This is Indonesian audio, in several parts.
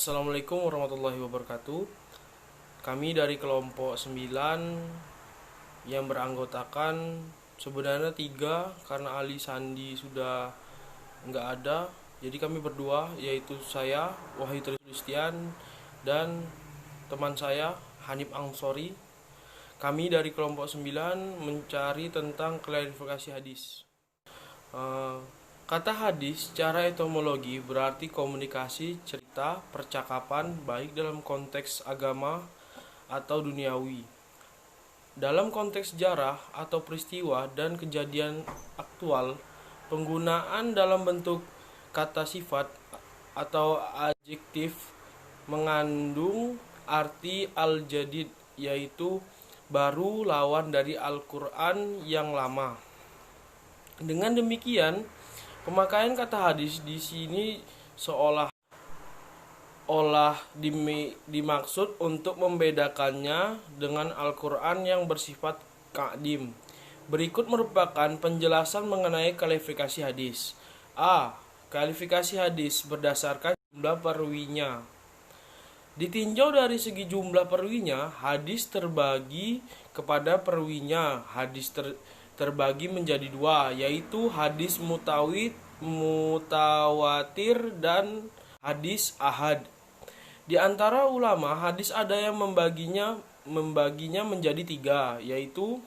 Assalamualaikum warahmatullahi wabarakatuh. Kami dari kelompok 9 yang beranggotakan sebenarnya 3 karena Ali Sandi sudah nggak ada. Jadi kami berdua, yaitu saya Wahyu Trislistian dan teman saya Hanif Angsori. Kami dari kelompok 9 mencari tentang klarifikasi hadis. Kata hadis secara etimologi berarti komunikasi, cerita, percakapan baik dalam konteks agama atau duniawi. Dalam konteks sejarah atau peristiwa dan kejadian aktual, penggunaan dalam bentuk kata sifat atau adjektif mengandung arti al-jadid, yaitu baru, lawan dari Al-Quran yang lama. Dengan demikian, pemakaian kata hadis di sini seolah-olah dimaksud untuk membedakannya dengan Al-Quran yang bersifat qadim. Berikut merupakan penjelasan mengenai kualifikasi hadis. A. Kualifikasi hadis berdasarkan jumlah perwinya. Ditinjau dari segi jumlah perwinya, hadis terbagi kepada perwinya. Hadis terbagi menjadi 2, yaitu hadis mutawatir dan hadis ahad. Di antara ulama hadis ada yang membaginya menjadi 3, yaitu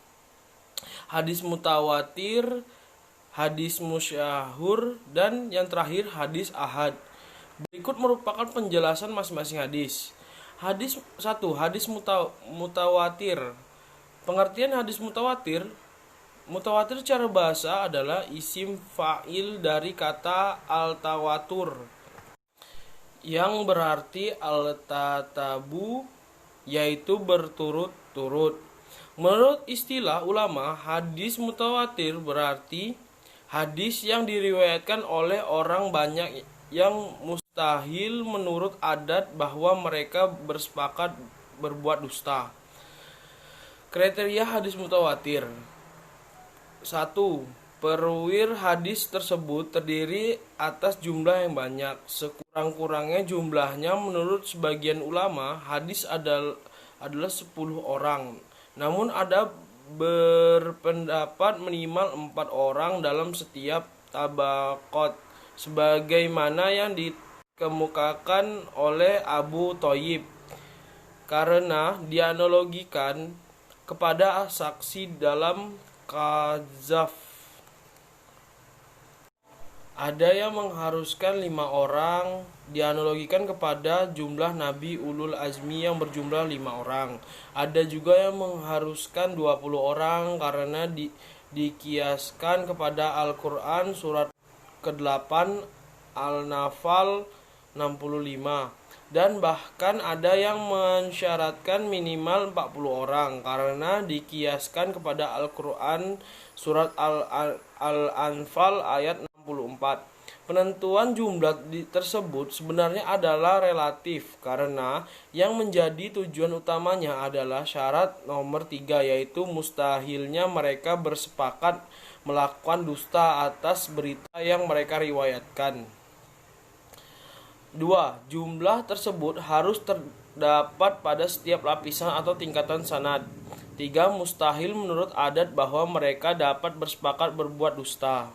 hadis mutawatir, hadis musyahur, dan yang terakhir hadis ahad. Berikut merupakan penjelasan masing-masing hadis. Hadis 1. Hadis mutawatir. Pengertian hadis mutawatir. Mutawatir secara bahasa adalah isim fa'il dari kata al-tawatur, yang berarti al-tatabu, yaitu berturut-turut. Menurut istilah ulama, hadis mutawatir berarti hadis yang diriwayatkan oleh orang banyak yang mustahil menurut adat bahwa mereka bersepakat berbuat dusta. Kriteria hadis mutawatir. 1. Perwir hadis tersebut terdiri atas jumlah yang banyak. Sekurang-kurangnya jumlahnya menurut sebagian ulama hadis adalah 10 orang. Namun ada berpendapat minimal 4 orang dalam setiap tabaqat, sebagaimana yang dikemukakan oleh Abu Thayyib, karena dianalogikan kepada saksi dalam Kazaf. Ada yang mengharuskan 5 orang, dianalogikan kepada jumlah Nabi Ulul Azmi yang berjumlah 5 orang. Ada juga yang mengharuskan 20 orang karena dikiaskan kepada Al-Quran surat ke-8 Al-Nafal 65. Dan bahkan ada yang mensyaratkan minimal 40 orang karena dikiaskan kepada Al-Quran surat Al-Anfal ayat 64. Penentuan jumlah tersebut sebenarnya adalah relatif karena yang menjadi tujuan utamanya adalah syarat nomor 3, yaitu mustahilnya mereka bersepakat melakukan dusta atas berita yang mereka riwayatkan. 2. Jumlah tersebut harus terdapat pada setiap lapisan atau tingkatan sanad. 3. Mustahil menurut adat bahwa mereka dapat bersepakat berbuat dusta.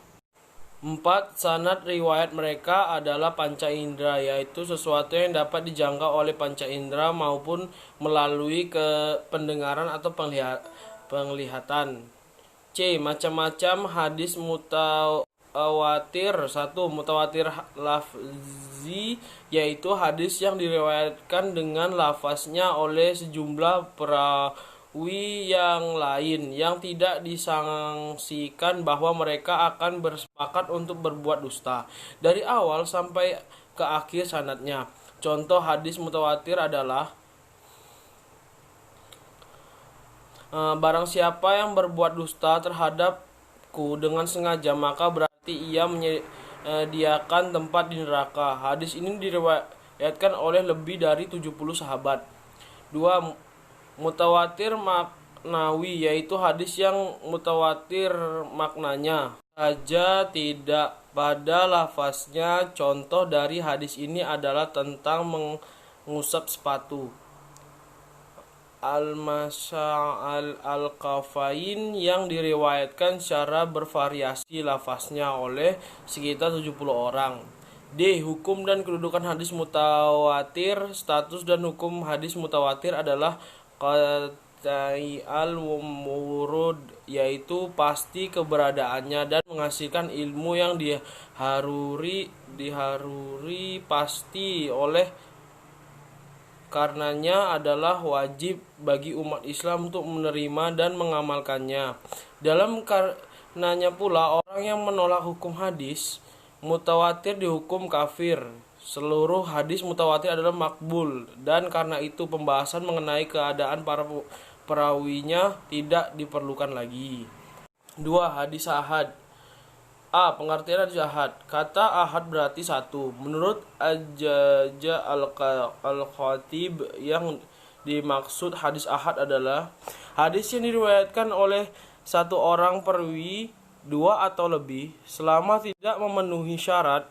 4. Sanad riwayat mereka adalah panca indera, yaitu sesuatu yang dapat dijangkau oleh panca indera maupun melalui pendengaran atau penglihatan. C. Macam-macam hadis mutawatir. 1. Mutawatir lafzi, yaitu hadis yang diriwayatkan dengan lafaznya oleh sejumlah perawi yang lain yang tidak disangsikan bahwa mereka akan bersepakat untuk berbuat dusta dari awal sampai ke akhir sanadnya. Contoh hadis mutawatir adalah barang siapa yang berbuat dusta terhadapku dengan sengaja, maka berarti ia menyediakan tempat di neraka. Hadis ini diriwayatkan oleh lebih dari 70 sahabat. 2. Mutawatir maknawi, yaitu hadis yang mutawatir maknanya. saja tidak pada lafaznya. Contoh dari hadis ini adalah tentang mengusap sepatu. Al-Masya' al-Kafain yang diriwayatkan secara bervariasi lafaznya oleh sekitar 70 orang. D. Hukum dan kedudukan hadis mutawatir. Status dan hukum hadis mutawatir adalah qat'i al-wurud, yaitu pasti keberadaannya dan menghasilkan ilmu yang diharuri pasti oleh karenanya adalah wajib bagi umat Islam untuk menerima dan mengamalkannya. Dalam karenanya pula orang yang menolak hukum hadis mutawatir dihukum kafir. Seluruh hadis mutawatir adalah makbul, dan karena itu pembahasan mengenai keadaan para perawinya tidak diperlukan lagi. 2. Hadis ahad. A. Pengertian hadis ahad. Kata ahad berarti satu. Menurut Ajja al-Khatib, yang dimaksud hadis ahad adalah hadis yang diriwayatkan oleh satu orang perawi, dua atau lebih, selama tidak memenuhi syarat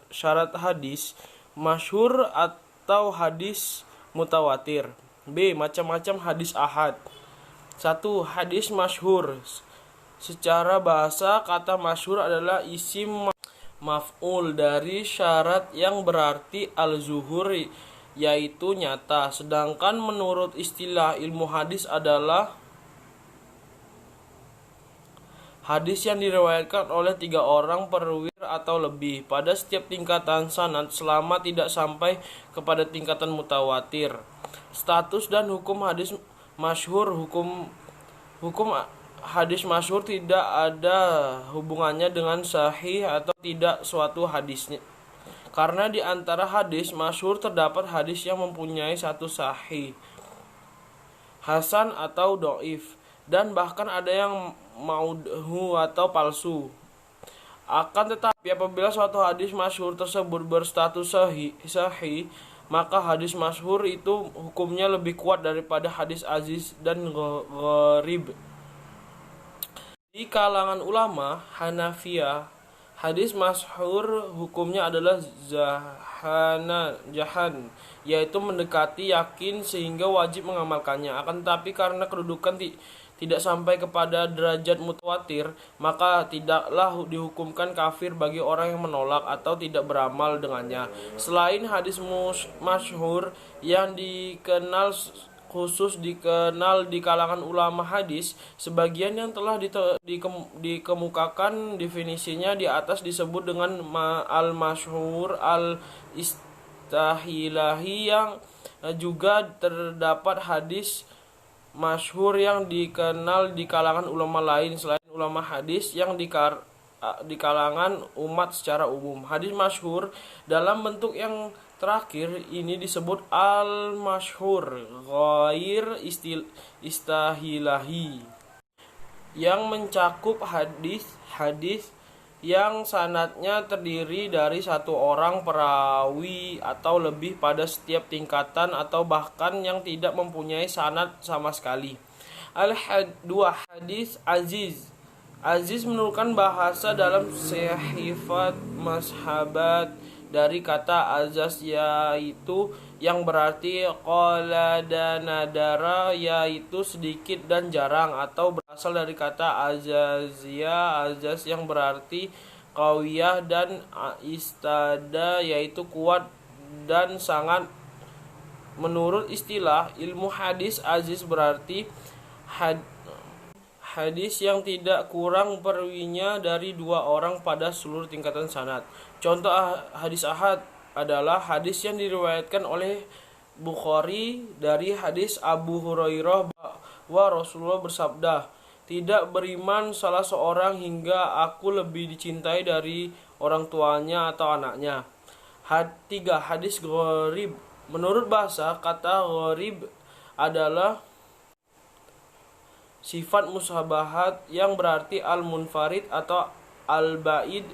hadis masyhur atau hadis mutawatir. B. Macam-macam hadis ahad. 1. Hadis masyhur. Secara bahasa, kata masyhur adalah isim maf'ul dari syarat yang berarti al-zuhur, yaitu nyata. Sedangkan menurut istilah ilmu hadis adalah hadis yang diriwayatkan oleh 3 orang perawi atau lebih pada setiap tingkatan sanad selama tidak sampai kepada tingkatan mutawatir. Status dan hukum hadis masyhur. Hukum hadis masyhur tidak ada hubungannya dengan sahih atau tidak suatu hadisnya. Karena di antara hadis masyhur terdapat hadis yang mempunyai satu sahih, hasan atau dhaif, dan bahkan ada yang maudhu atau palsu. Akan tetapi apabila suatu hadis masyhur tersebut berstatus sahih, maka hadis masyhur itu hukumnya lebih kuat daripada hadis aziz dan gharib. Di kalangan ulama Hanafiyah, hadis masyhur hukumnya adalah jahan, yaitu mendekati yakin sehingga wajib mengamalkannya. Akan tetapi karena kedudukan tidak sampai kepada derajat mutawatir, maka tidaklah dihukumkan kafir bagi orang yang menolak atau tidak beramal dengannya. Selain hadis masyhur yang khusus dikenal di kalangan ulama hadis, sebagian yang telah dikemukakan definisinya di atas disebut dengan al-masyhur al-istilahi, yang juga terdapat hadis masyhur yang dikenal di kalangan ulama lain selain ulama hadis yang di kalangan umat secara umum. Hadis masyhur dalam bentuk yang terakhir ini disebut al-masyhur ghair istilahi, yang mencakup hadis yang sanadnya terdiri dari satu orang perawi atau lebih pada setiap tingkatan, atau bahkan yang tidak mempunyai sanad sama sekali. Al-2. Hadis aziz. Aziz menurunkan bahasa dalam sahifat mashabat dari kata azaz, yaitu yang berarti qala dan nadara, yaitu sedikit dan jarang, atau berasal dari kata azazia, azaz yang berarti qawiyah, dan istada, yaitu kuat dan sangat. Menurut istilah ilmu hadis, aziz berarti hadis yang tidak kurang perawinya dari 2 orang pada seluruh tingkatan sanad. Contoh hadis ahad adalah hadis yang diriwayatkan oleh Bukhari dari hadis Abu Hurairah bahwa Rasulullah bersabda, "Tidak beriman salah seorang hingga aku lebih dicintai dari orang tuanya atau anaknya." 3. Hadis gharib. Menurut bahasa, kata gharib adalah sifat musyabahat yang berarti al-munfarid atau al-ba'id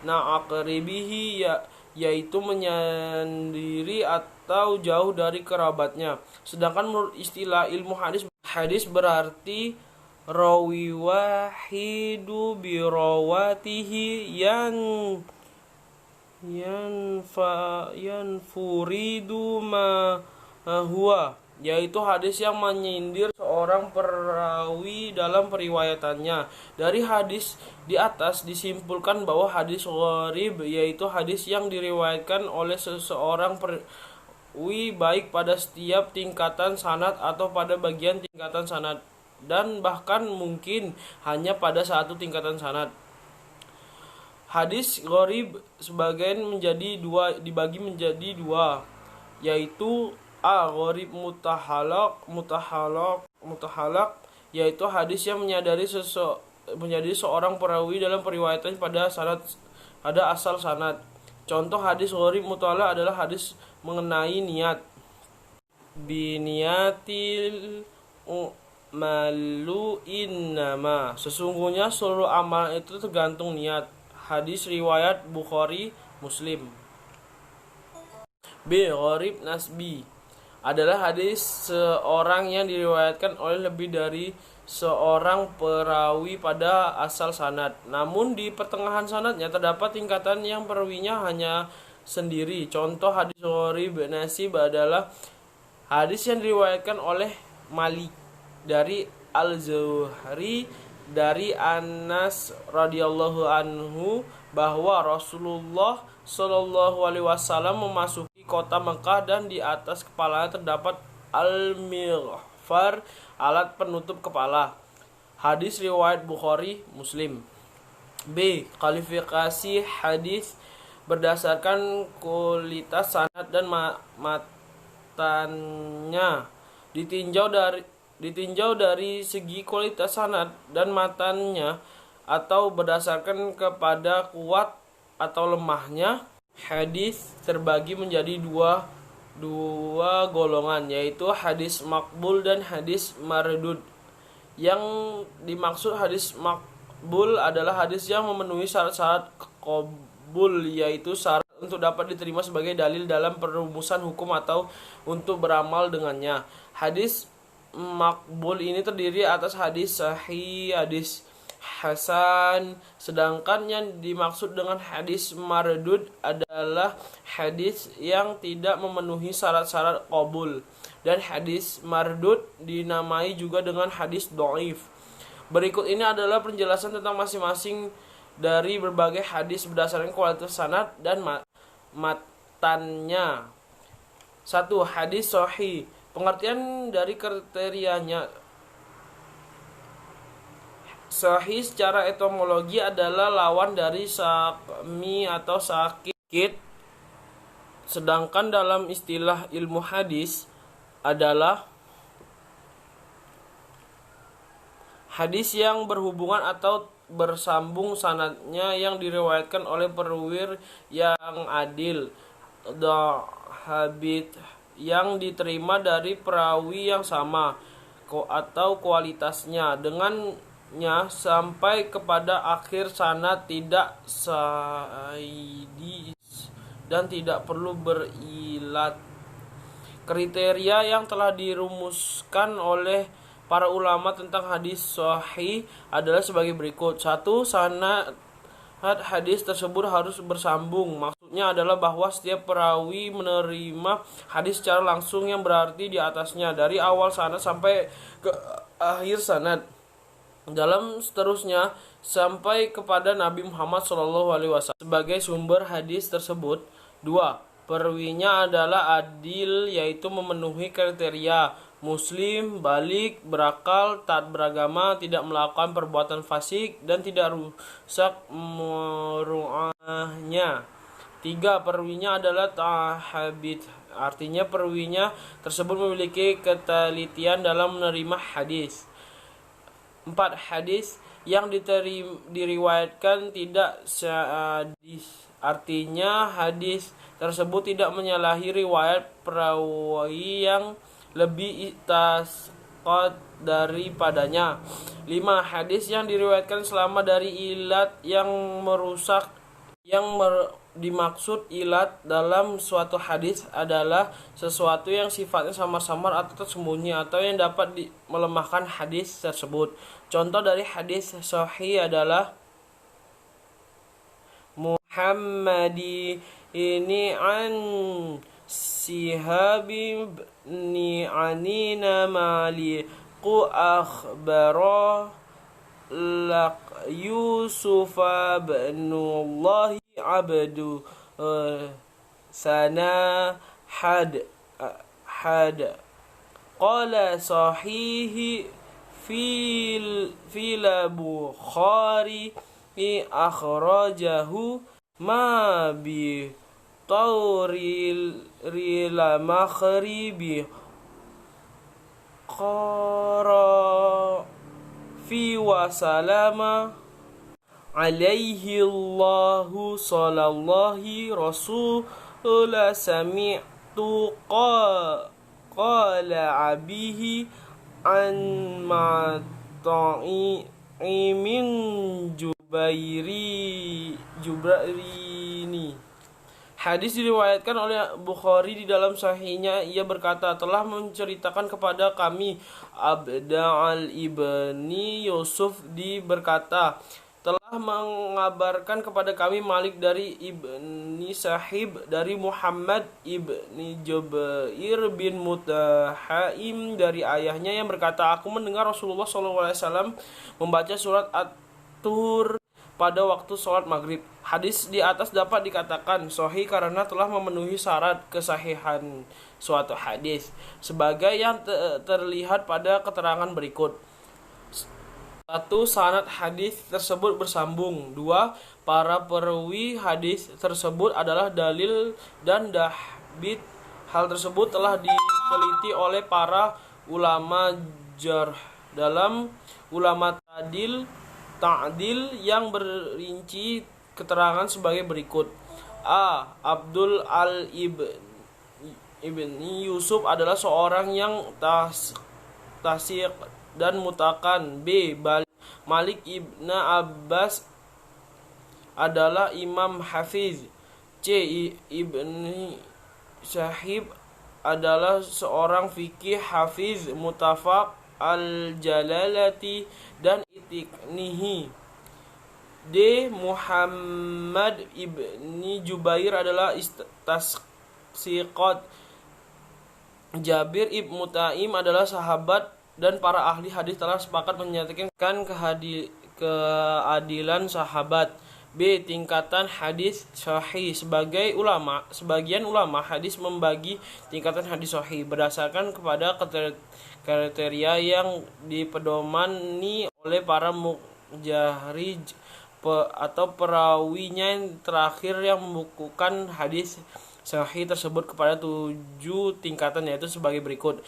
na'aqribihi, yaitu menyendiri atau jauh dari kerabatnya. Sedangkan menurut istilah ilmu hadis berarti rawi wahidu birawatihi yanfuridu ma huwa, yaitu hadis yang menyindir seorang perawi dalam periwayatannya. Dari hadis di atas disimpulkan bahwa hadis gharib yaitu hadis yang diriwayatkan oleh seseorang perawi baik pada setiap tingkatan sanad atau pada bagian tingkatan sanad, dan bahkan mungkin hanya pada satu tingkatan sanad. Hadis gharib sebagian dibagi menjadi dua, yaitu gharib mutahalak, yaitu hadis yang menjadi seorang perawi dalam periwayatan pada asal sanad. Contoh hadis gharib mutahalak adalah hadis mengenai niat. Biniyatil malu innama, sesungguhnya seluruh amal itu tergantung niat. Hadis riwayat Bukhari Muslim. B. Gharib nasbi adalah hadis seorang yang diriwayatkan oleh lebih dari seorang perawi pada asal sanad, namun di pertengahan sanadnya terdapat tingkatan yang perawinya hanya sendiri. Contoh hadis gharib nasib adalah hadis yang diriwayatkan oleh Malik dari Al-Zuhri dari Anas radhiyallahu anhu bahwa Rasulullah Shallallahu alaihi wasallam memasuki kota Mekah dan di atas kepalanya terdapat al-mighfar, alat penutup kepala. Hadis riwayat Bukhari Muslim. B. Kualifikasi hadis berdasarkan kualitas sanad dan matannya. Ditinjau dari segi kualitas sanad dan matannya atau berdasarkan kepada kuat atau lemahnya, hadis terbagi menjadi dua golongan, yaitu hadis makbul dan hadis mardud. Yang dimaksud hadis makbul adalah hadis yang memenuhi syarat-syarat qabul, yaitu syarat untuk dapat diterima sebagai dalil dalam perumusan hukum atau untuk beramal dengannya. Hadis makbul ini terdiri atas hadis sahih, hadis hasan, sedangkan yang dimaksud dengan hadis mardud adalah hadis yang tidak memenuhi syarat-syarat qabul, dan hadis mardud dinamai juga dengan hadis dhaif. Berikut ini adalah penjelasan tentang masing-masing dari berbagai hadis berdasarkan kualitas sanad dan matannya. 1. Hadis sahih. Pengertian dari kriterianya. Sahih secara etimologi adalah lawan dari sakmi atau sakit, sedangkan dalam istilah ilmu hadis adalah hadis yang berhubungan atau bersambung sanadnya yang diriwayatkan oleh perawi yang adil, habit yang diterima dari perawi yang sama atau kualitasnya dengannya sampai kepada akhir sanad, tidak saidis dan tidak perlu berilat. Kriteria yang telah dirumuskan oleh para ulama tentang hadis sahih adalah sebagai berikut. 1. Sanad hadis tersebut harus bersambung. Maksudnya adalah bahwa setiap perawi menerima hadis secara langsung, yang berarti di atasnya dari awal sanad sampai ke akhir sanad, dalam seterusnya sampai kepada Nabi Muhammad SAW sebagai sumber hadis tersebut. 2. Perawinya adalah adil, yaitu memenuhi kriteria muslim, balik, berakal, taat beragama, tidak melakukan perbuatan fasik, dan tidak rusak muruahnya. 3. Perawinya adalah tahabit, artinya perawinya tersebut memiliki ketelitian dalam menerima hadis. 4. Hadis yang diriwayatkan tidak syadis, artinya hadis tersebut tidak menyalahi riwayat perawi yang lebih itasqat daripadanya. 5. Hadis yang diriwayatkan selama dari ilat yang merusak. Dimaksud ilat dalam suatu hadis adalah sesuatu yang sifatnya samar-samar atau tersembunyi atau yang dapat melemahkan hadis tersebut. Contoh dari hadis sahih adalah Muhammadi ini an Sihabi ni anina maliku akhbara lak Yusufa bnullahi abdu sana had qala sahihi fil Bukhari akhrajahu ma bi tauril rila makhribi qara fi wa salama alaihi Allahu sallallahu rasul sami'tu qala abihi an min Jubairini. Hadis diriwayatkan oleh Bukhari di dalam sahihnya. Ia berkata, telah menceritakan kepada kami Abda'al ibni Yusuf berkata, telah mengabarkan kepada kami Malik dari ibni Sahib dari Muhammad ibni Jubair bin Mutahaim dari ayahnya yang berkata, aku mendengar Rasulullah SAW membaca surat At-Tur pada waktu sholat maghrib. Hadis di atas dapat dikatakan sahih karena telah memenuhi syarat kesahihan suatu hadis sebagai yang terlihat pada keterangan berikut. 1. Sanad hadis tersebut bersambung. 2. Para perawi hadis tersebut adalah dalil dan dahbit. Hal tersebut telah diteliti oleh para ulama jarh dalam ulama ta'dil yang berinci keterangan sebagai berikut. A. Abdul ibni Yusuf adalah seorang yang tasik dan mutakan. B. Malik ibn Abbas adalah imam hafiz. C. Ibni Syahib adalah seorang fikih hafiz mutafaq al-jalalati dan itiknihi. D. Muhammad ibni Jubair adalah tasqiqat. Jabir ibn Mutaim adalah sahabat dan para ahli hadis telah sepakat menyatakan keadilan sahabat. B. Tingkatan hadis sahih. Sebagian ulama hadis membagi tingkatan hadis sahih berdasarkan kepada kriteria yang dipedomani oleh para mujarrij atau perawinya yang terakhir yang membukukan hadis sahih tersebut kepada 7 tingkatan, yaitu sebagai berikut.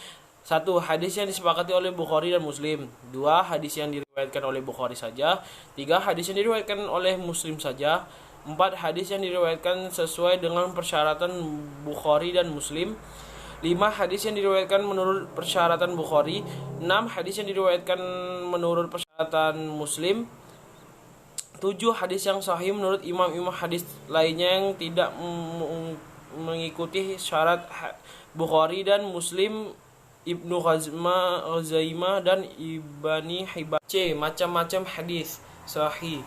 1. Hadis yang disepakati oleh Bukhari dan Muslim. 2. Hadis yang diriwayatkan oleh Bukhari saja. 3. Hadis yang diriwayatkan oleh Muslim saja. 4. Hadis yang diriwayatkan sesuai dengan persyaratan Bukhari dan Muslim. 5. Hadis yang diriwayatkan menurut persyaratan Bukhari. 6. Hadis yang diriwayatkan menurut persyaratan Muslim. 7. Hadis yang sahih menurut imam-imam hadis lainnya yang tidak mengikuti syarat Bukhari dan Muslim, Ibnu Khuzaimah dan Ibni Hibban. C. Macam-macam hadis sahih.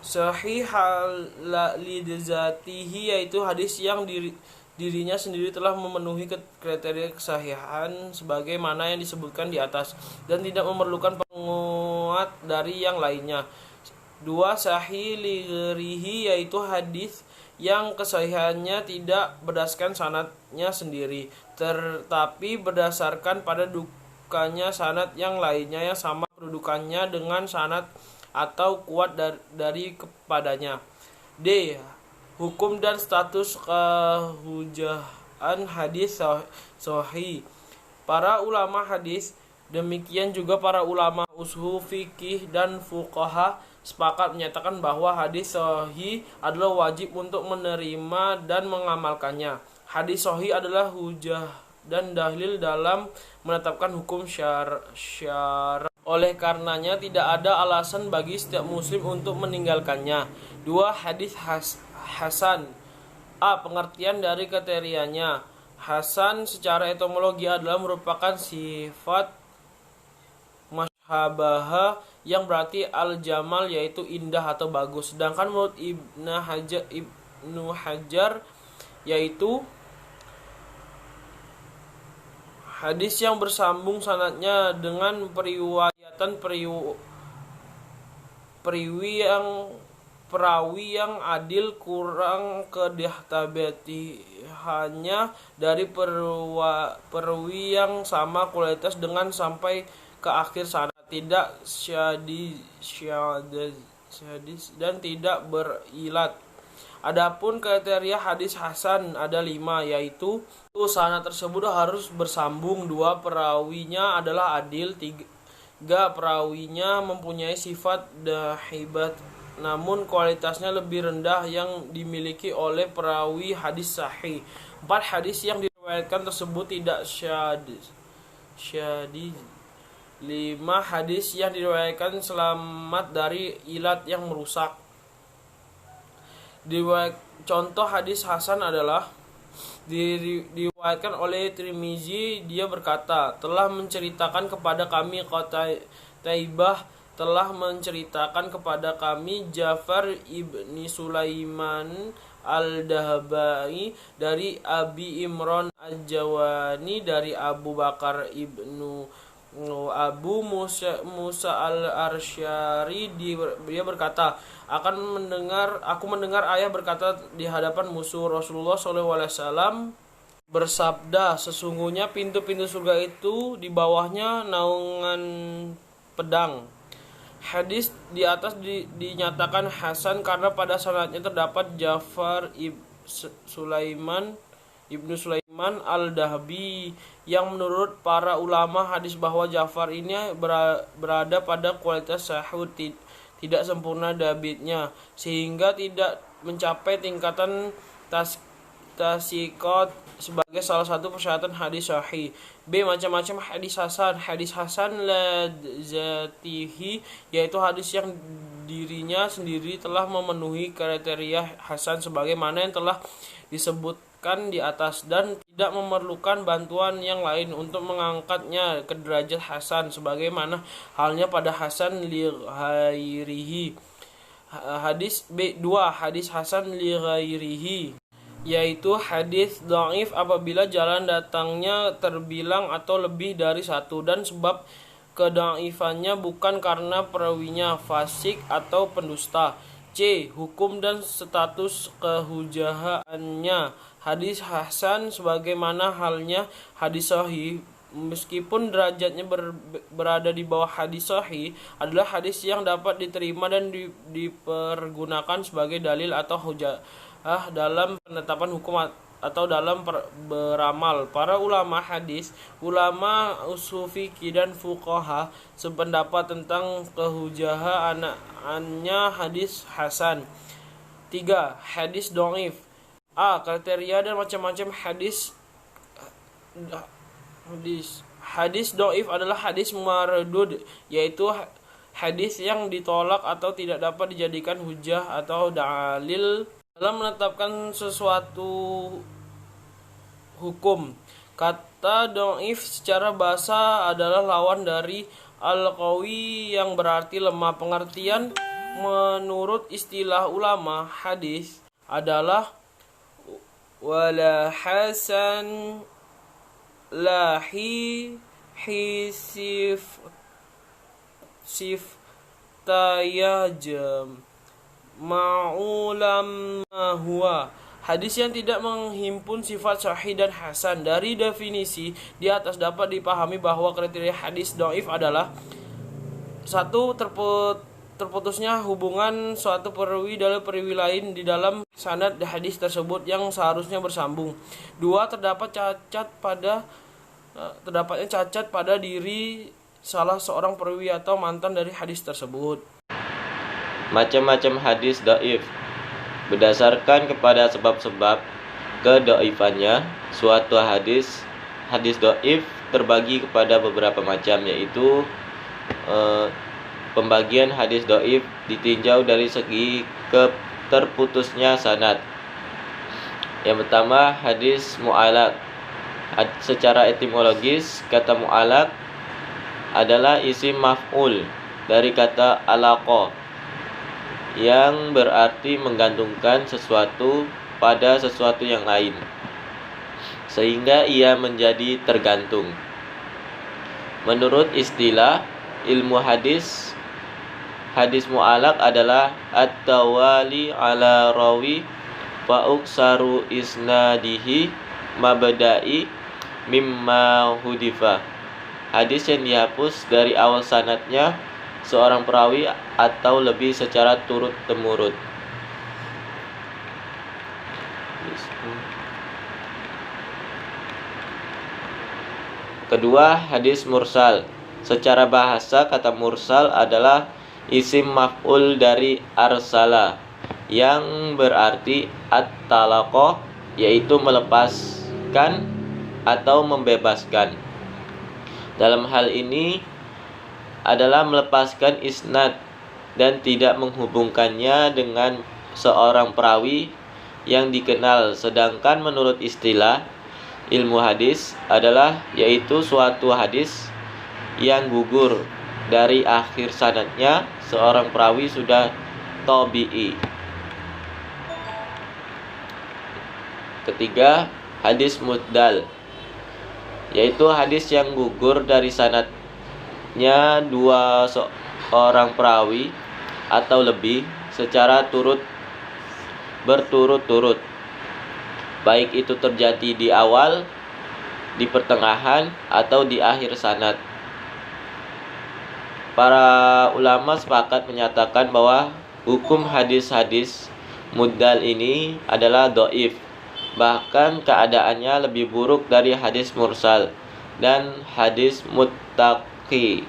Sahih lidzatihi, yaitu hadis yang dirinya sendiri telah memenuhi kriteria kesahihan sebagaimana yang disebutkan di atas dan tidak memerlukan penguat dari yang lainnya. 2. Sahih lighairihi, yaitu hadis yang kesahihannya tidak berdasarkan sanadnya sendiri, tetapi berdasarkan pada dudukannya sanad yang lainnya yang sama kedudukannya dengan sanad atau kuat dari kepadanya. D. Hukum dan status kehujahan hadis sahih. Para ulama hadis, demikian juga para ulama ushul fikih dan fuqaha sepakat menyatakan bahwa hadis sahih adalah wajib untuk menerima dan mengamalkannya. Hadis sahih adalah hujah dan dalil dalam menetapkan hukum syara. Oleh karenanya tidak ada alasan bagi setiap muslim untuk meninggalkannya. 2. Hadis hasan. A. Pengertian dari kriterianya. Hasan secara etimologi adalah merupakan sifat habaha yang berarti al-jamal yaitu indah atau bagus. Sedangkan menurut Ibnu Hajar yaitu hadis yang bersambung sanadnya dengan periwayatan perawi yang adil kurang kedahtabatihannya dari perawi yang sama kualitas dengan sampai ke akhir sanad, tidak syadis dan tidak berilat. Adapun kriteria hadis hasan ada 5, yaitu sanad tersebut harus bersambung, 2 perawinya adalah adil, 3 perawinya mempunyai sifat dahibat namun kualitasnya lebih rendah yang dimiliki oleh perawi hadis sahih, 4 hadis yang diriwayatkan tersebut tidak syadis, 5 hadis yang diriwayatkan selamat dari ilat yang merusak. Contoh hadis hasan adalah diriwayatkan oleh Tirmizi, dia berkata, telah menceritakan kepada kami Qutaibah, telah menceritakan kepada kami Ja'far ibni Sulaiman al-Dahbai dari Abi Imran al-Jawani dari Abu Bakar ibnu Abu Musa al-Arsyari, dia berkata, aku mendengar ayah berkata di hadapan musuh Rasulullah SAW bersabda, sesungguhnya pintu-pintu surga itu di bawahnya naungan pedang. Hadis di atas dinyatakan hasan karena pada sanadnya terdapat Ja'far Ibnu Sulaiman al-Dahbi yang menurut para ulama hadis bahwa Ja'far ini berada pada kualitas sahih, tidak sempurna dabitnya sehingga tidak mencapai tingkatan tasikot sebagai salah satu persyaratan hadis sahih. B. Macam-macam hadis hasan. Hadis hasan ladzatihi yaitu hadis yang dirinya sendiri telah memenuhi kriteria hasan sebagaimana yang telah disebutkan di atas dan tidak memerlukan bantuan yang lain untuk mengangkatnya ke derajat hasan sebagaimana halnya pada hasan li ghairihi. Hadis B. 2. Hadis hasan li ghairihi yaitu hadis dhaif apabila jalan datangnya terbilang atau lebih dari 1 dan sebab kedhaifannya bukan karena perawinya fasik atau pendusta. C. Hukum dan status kehujahannya. Hadis hasan sebagaimana halnya hadis sahih meskipun derajatnya berada di bawah hadis sahih adalah hadis yang dapat diterima dan dipergunakan sebagai dalil atau hujah dalam penetapan hukum atau dalam beramal. Para ulama hadis, ulama usul fikih dan fuqaha sependapat tentang kehujahannya hadis hasan. 3. Hadis dhaif. A. Kriteria dan macam-macam hadis dhaif adalah hadis mardud, yaitu hadis yang ditolak atau tidak dapat dijadikan hujah atau dalil dalam menetapkan sesuatu hukum. Kata dhaif secara bahasa adalah lawan dari al-qawi yang berarti lemah. Pengertian menurut istilah ulama hadis adalah wala hasan lahi sif tayajam ma'ulam huwa. Hadis yang tidak menghimpun sifat sahih dan hasan. Dari definisi di atas dapat dipahami bahwa kriteria hadis dhaif adalah 1. Terputusnya hubungan suatu perawi dari perawi lain di dalam sanad hadis tersebut yang seharusnya bersambung. 2. Terdapatnya cacat pada diri salah seorang perawi atau mantan dari hadis tersebut. Macam-macam hadis dhaif. Berdasarkan kepada sebab-sebab kedhaifannya suatu hadis dhaif terbagi kepada beberapa macam, yaitu pembagian hadis dhaif ditinjau dari segi terputusnya sanad. Yang pertama, hadis mu'allaq. Secara etimologis, kata mu'allaq adalah isim maf'ul dari kata alaqa yang berarti menggantungkan sesuatu pada sesuatu yang lain sehingga ia menjadi tergantung. Menurut istilah ilmu hadis, hadis mu'alaq adalah at-tawali ala rawi wa uksaru isnadihi mabda'i mimma hudifa. Hadis yang dihapus dari awal sanadnya seorang perawi atau lebih secara turut-temurun. Kedua, hadis mursal. Secara bahasa, kata mursal adalah isim maf'ul dari arsala yang berarti at-talaqah, yaitu melepaskan atau membebaskan. Dalam hal ini adalah melepaskan isnad dan tidak menghubungkannya dengan seorang perawi yang dikenal. Sedangkan menurut istilah ilmu hadis adalah yaitu suatu hadis yang gugur dari akhir sanadnya seorang perawi sudah tabi'i. Ketiga, hadis muddal, yaitu hadis yang gugur dari sanadnya dua seorang perawi atau lebih secara berturut-turut, baik itu terjadi di awal, di pertengahan, atau di akhir sanad. Para ulama sepakat menyatakan bahwa hukum hadis-hadis muddal ini adalah dhaif. Bahkan keadaannya lebih buruk dari hadis mursal dan hadis muttaqi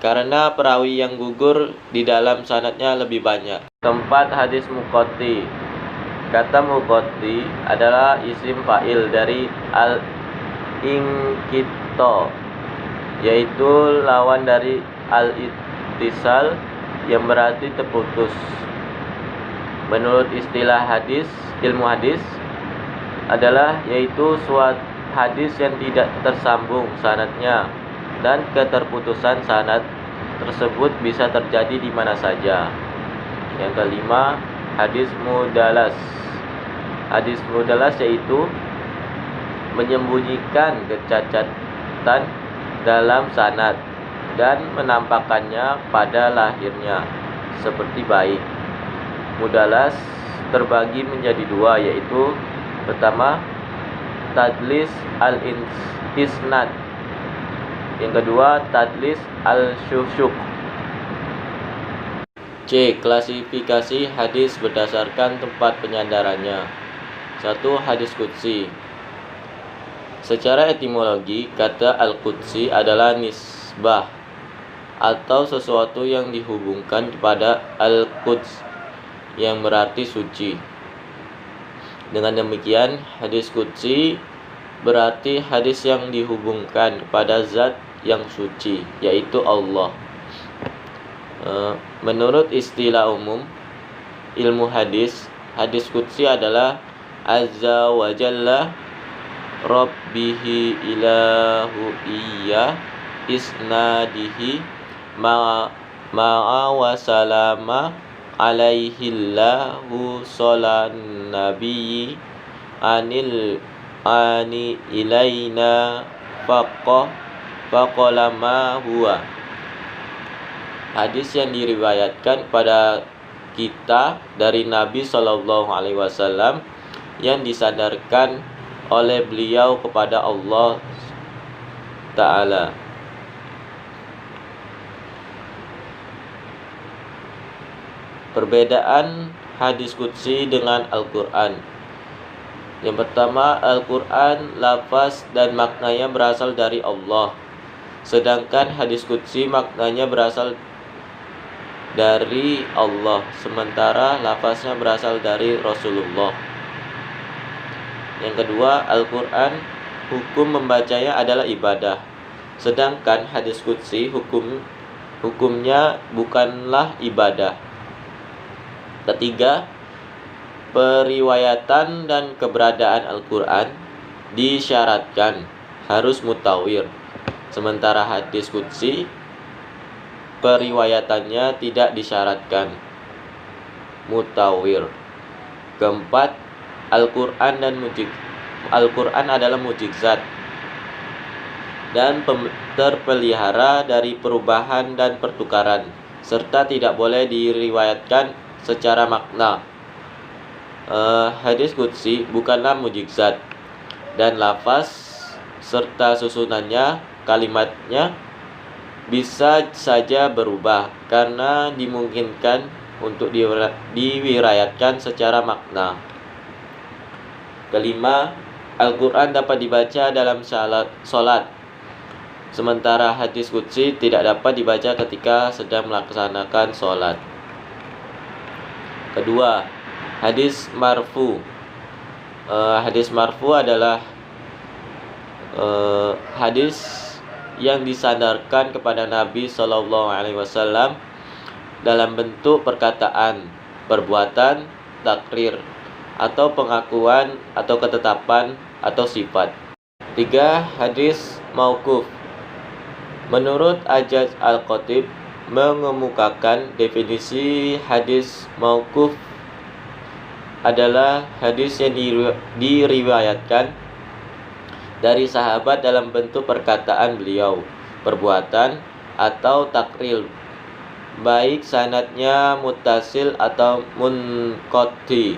karena perawi yang gugur di dalam sanadnya lebih banyak. Tempat hadis muqatti. Kata muqatti adalah isim fa'il dari al-inqita, yaitu lawan dari al-ittisal yang berarti terputus. Menurut istilah hadis, ilmu hadis adalah yaitu suatu hadis yang tidak tersambung sanadnya, dan keterputusan sanad tersebut bisa terjadi di mana saja. Yang kelima, hadis mudalas. Hadis mudalas yaitu menyembunyikan kecacatan dalam sanad dan menampakkannya pada lahirnya seperti baik. Mudalas terbagi menjadi dua, yaitu pertama, tadlis al-isnad. Yang kedua, tadlis al-syusyuk. C. Klasifikasi hadis berdasarkan tempat penyandarannya. 1. Hadis qudsi. Secara etimologi, kata al-qudsi adalah nisbah atau sesuatu yang dihubungkan kepada al-quds yang berarti suci. Dengan demikian, hadis qudsi berarti hadis yang dihubungkan kepada zat yang suci, yaitu Allah. Menurut istilah umum ilmu hadis, hadis qudsi adalah azza wa jalla rabbihi ilahu iya isnadihi ma'a wa salama alaihillahu sholan nabiyyi ani ilaina faqala ma huwa. Hadis yang diriwayatkan pada kita dari Nabi SAW yang disandarkan oleh beliau kepada Allah Ta'ala. Perbedaan hadis qudsi dengan Al-Quran. Yang pertama, Al-Quran lafaz dan maknanya berasal dari Allah, sedangkan hadis qudsi maknanya berasal dari Allah, sementara lafaznya berasal dari Rasulullah. Yang kedua, Al-Quran hukum membacanya adalah ibadah, sedangkan hadis qudsi hukumnya bukanlah ibadah. Ketiga, periwayatan dan keberadaan Al-Quran disyaratkan harus mutawir, Sementara hadis qudsi periwayatannya tidak disyaratkan. Mutawir. Keempat, Al-Quran adalah mukjizat dan terpelihara dari perubahan dan pertukaran, serta tidak boleh diriwayatkan secara makna. Hadis qudsi bukanlah mukjizat, dan lafaz serta susunannya, kalimatnya bisa saja berubah karena dimungkinkan untuk diriwayatkan secara makna. Kelima, Al-Quran dapat dibaca dalam salat, sementara hadis qudsi tidak dapat dibaca ketika sedang melaksanakan salat. Kedua, hadis marfu. Hadis marfu adalah hadis yang disandarkan kepada Nabi Shallallahu Alaihi Wasallam dalam bentuk perkataan, perbuatan, takrir, atau pengakuan, atau ketetapan, atau sifat. 3. Hadis mauquf. Menurut Ajaz Al-Khatib mengemukakan definisi hadis mauquf adalah hadis yang diriwayatkan dari sahabat dalam bentuk perkataan beliau, perbuatan, atau takrir, baik sanadnya muttasil atau munqati.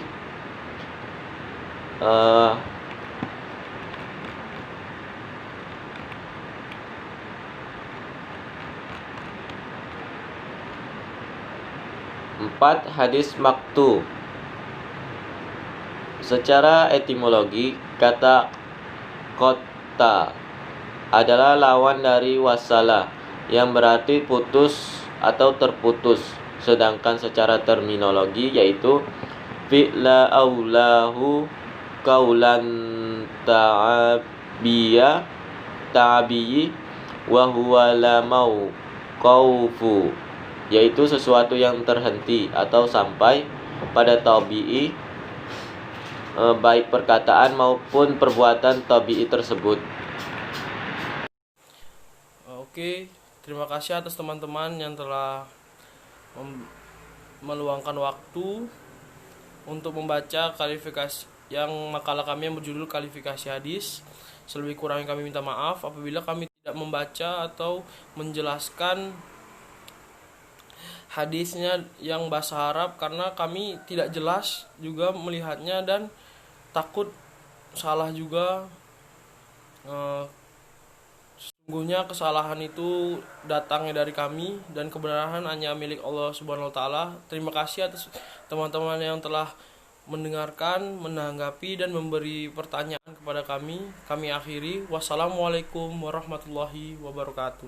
Empat, hadis maktu. Secara etimologi, kata kota adalah lawan dari wasala, yang berarti putus atau terputus. Sedangkan secara terminologi yaitu fi'la aulahu kaulan ta'abiyyi wa huwa la mauqafu, yaitu sesuatu yang terhenti atau sampai pada tabi'i, baik perkataan maupun perbuatan tabi'i tersebut. Oke, terima kasih atas teman-teman yang telah meluangkan waktu untuk membaca kualifikasi yang makalah kami yang berjudul kualifikasi hadis. Selebih kurangnya kami minta maaf apabila kami tidak membaca atau menjelaskan hadisnya yang bahasa Arab, karena kami tidak jelas juga melihatnya dan takut salah juga. Sesungguhnya kesalahan itu datangnya dari kami dan kebenaran hanya milik Allah Subhanahu wa taala. Terima kasih atas teman-teman yang telah mendengarkan, menanggapi, dan memberi pertanyaan kepada kami. Kami akhiri. Wassalamualaikum warahmatullahi wabarakatuh.